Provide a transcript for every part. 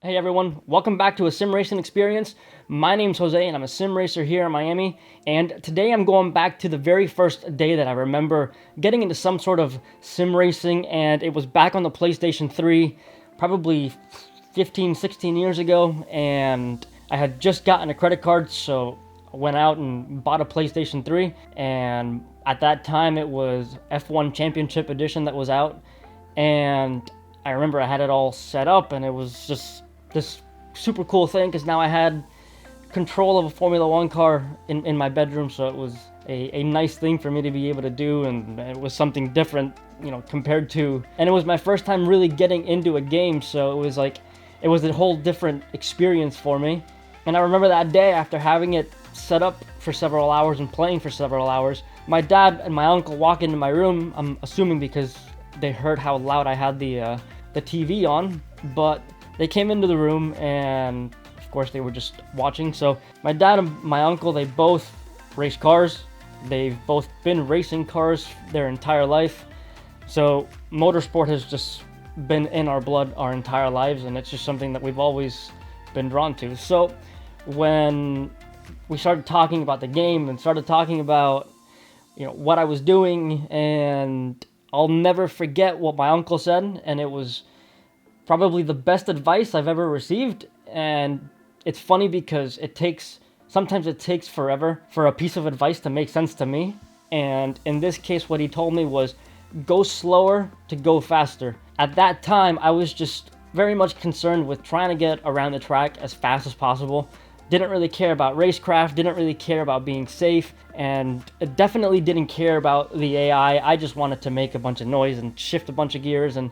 Hey everyone, welcome back to a sim racing experience. My name's Jose and I'm a sim racer here in Miami, and today I'm going back to the very first day that I remember getting into some sort of sim racing, and it was back on the PlayStation 3 probably 15, 16 years ago, and I had just gotten a credit card, so I went out and bought a PlayStation 3, and at that time it was F1 Championship Edition that was out, and I remember I had it all set up, and it was just this super cool thing because now I had control of a Formula One car in my bedroom, so it was a nice thing for me to be able to do, and it was something different, compared to, and it was my first time really getting into a game, so it was like, it was a whole different experience for me. And I remember that day after having it set up for several hours and playing for several hours, my dad and my uncle walk into my room, I'm assuming because they heard how loud I had the TV on, but they came into the room and of course they were just watching. So my dad and my uncle, they both race cars. They've both been racing cars their entire life. So motorsport has just been in our blood our entire lives, and it's just something that we've always been drawn to. So when we started talking about the game and started talking about what I was doing, and I'll never forget what my uncle said, and it was probably the best advice I've ever received. And it's funny because sometimes it takes forever for a piece of advice to make sense to me. And in this case, what he told me was, go slower to go faster. At that time, I was just very much concerned with trying to get around the track as fast as possible. Didn't really care about racecraft, didn't really care about being safe, and definitely didn't care about the AI. I just wanted to make a bunch of noise and shift a bunch of gears and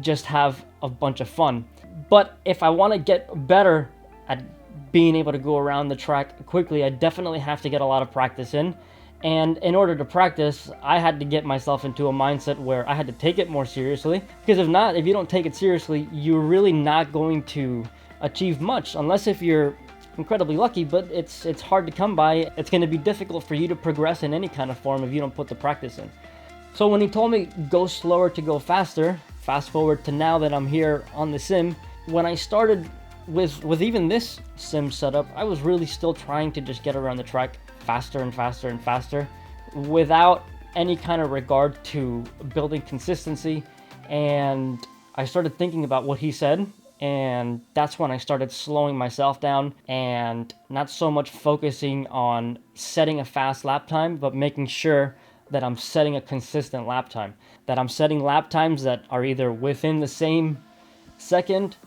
just have a bunch of fun. But if I want to get better at being able to go around the track quickly, I definitely have to get a lot of practice in. And in order to practice, I had to get myself into a mindset where I had to take it more seriously. Because if not, if you don't take it seriously, you're really not going to achieve much, unless if you're incredibly lucky, but it's hard to come by. It's going to be difficult for you to progress in any kind of form if you don't put the practice in. So when he told me go slower to go faster, fast forward to now that I'm here on the sim, when I started with even this sim setup, I was really still trying to just get around the track faster and faster and faster without any kind of regard to building consistency. And I started thinking about what he said, and that's when I started slowing myself down and not so much focusing on setting a fast lap time, but making sure that I'm setting a consistent lap time, that I'm setting lap times that are either within the same second,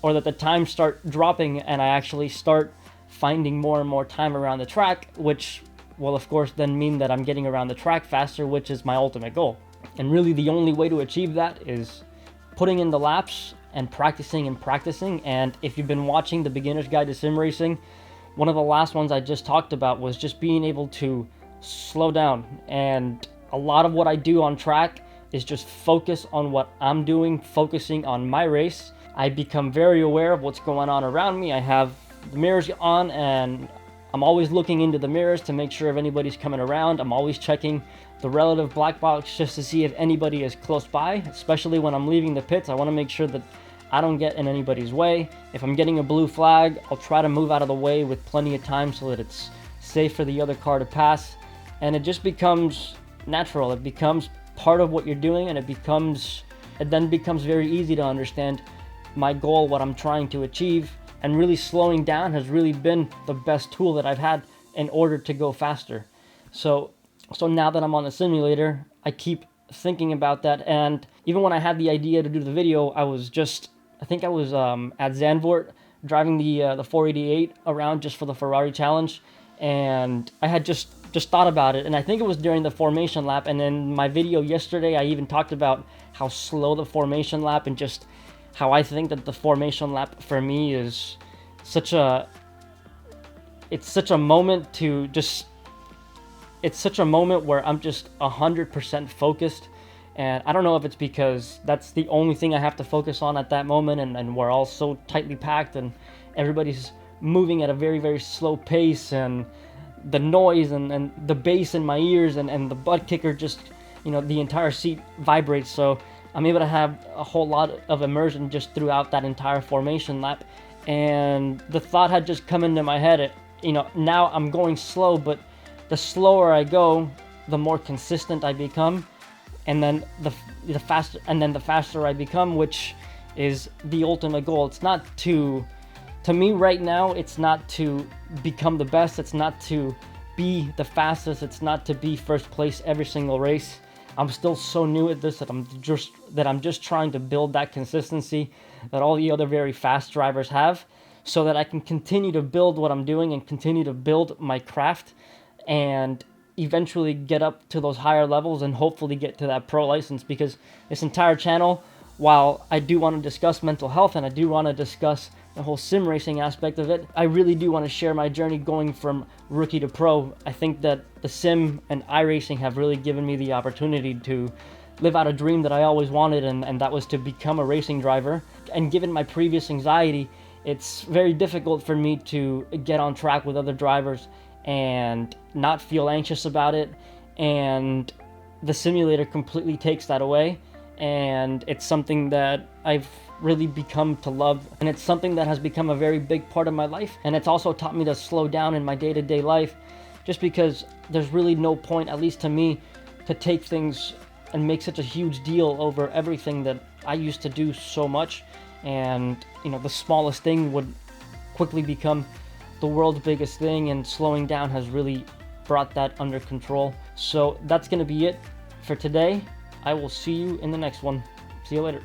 or that the times start dropping and I actually start finding more and more time around the track, which will of course then mean that I'm getting around the track faster, which is my ultimate goal. And really the only way to achieve that is putting in the laps and practicing and practicing. And if you've been watching the Beginner's Guide to Sim Racing, one of the last ones I just talked about was just being able to slow down. And a lot of what I do on track is just focus on what I'm doing, focusing on my race. I become very aware of what's going on around me. I have the mirrors on and I'm always looking into the mirrors to make sure if anybody's coming around. I'm always checking the relative black box just to see if anybody is close by, especially when I'm leaving the pits. I want to make sure that I don't get in anybody's way. If I'm getting a blue flag, I'll try to move out of the way with plenty of time so that it's safe for the other car to pass. And it just becomes natural. It becomes part of what you're doing, and it then becomes very easy to understand my goal, what I'm trying to achieve. And really slowing down has really been the best tool that I've had in order to go faster. So now that I'm on the simulator, I keep thinking about that. And even when I had the idea to do the video, I was at Zandvoort driving the 488 around just for the Ferrari challenge, and I had just thought about it, and I think it was during the formation lap. And in my video yesterday, I even talked about how slow the formation lap, and just how I think that the formation lap for me is such a moment where I'm just 100% focused. And I don't know if it's because that's the only thing I have to focus on at that moment, and we're all so tightly packed and everybody's moving at a very, very slow pace, and the noise and the bass in my ears and the butt kicker just, the entire seat vibrates. So I'm able to have a whole lot of immersion just throughout that entire formation lap. And the thought had just come into my head, now I'm going slow, but the slower I go, the more consistent I become, and then the faster I become, which is the ultimate goal. It's not to me right now, it's not to become the best, it's not to be the fastest, it's not to be first place every single race. I'm still so new at this that I'm just trying to build that consistency that all the other very fast drivers have, so that I can continue to build what I'm doing and continue to build my craft and eventually get up to those higher levels and hopefully get to that pro license. Because this entire channel, while I do want to discuss mental health and I do want to discuss the whole sim racing aspect of it, I really do want to share my journey going from rookie to pro. I think that the sim and iRacing have really given me the opportunity to live out a dream that I always wanted, and that was to become a racing driver. And given my previous anxiety, it's very difficult for me to get on track with other drivers and not feel anxious about it, and the simulator completely takes that away. And it's something that I've really become to love, and it's something that has become a very big part of my life. And it's also taught me to slow down in my day-to-day life, just because there's really no point, at least to me, to take things and make such a huge deal over everything that I used to do so much. And the smallest thing would quickly become the world's biggest thing, and slowing down has really brought that under control. So that's going to be it for today. I will see you in the next one. See you later.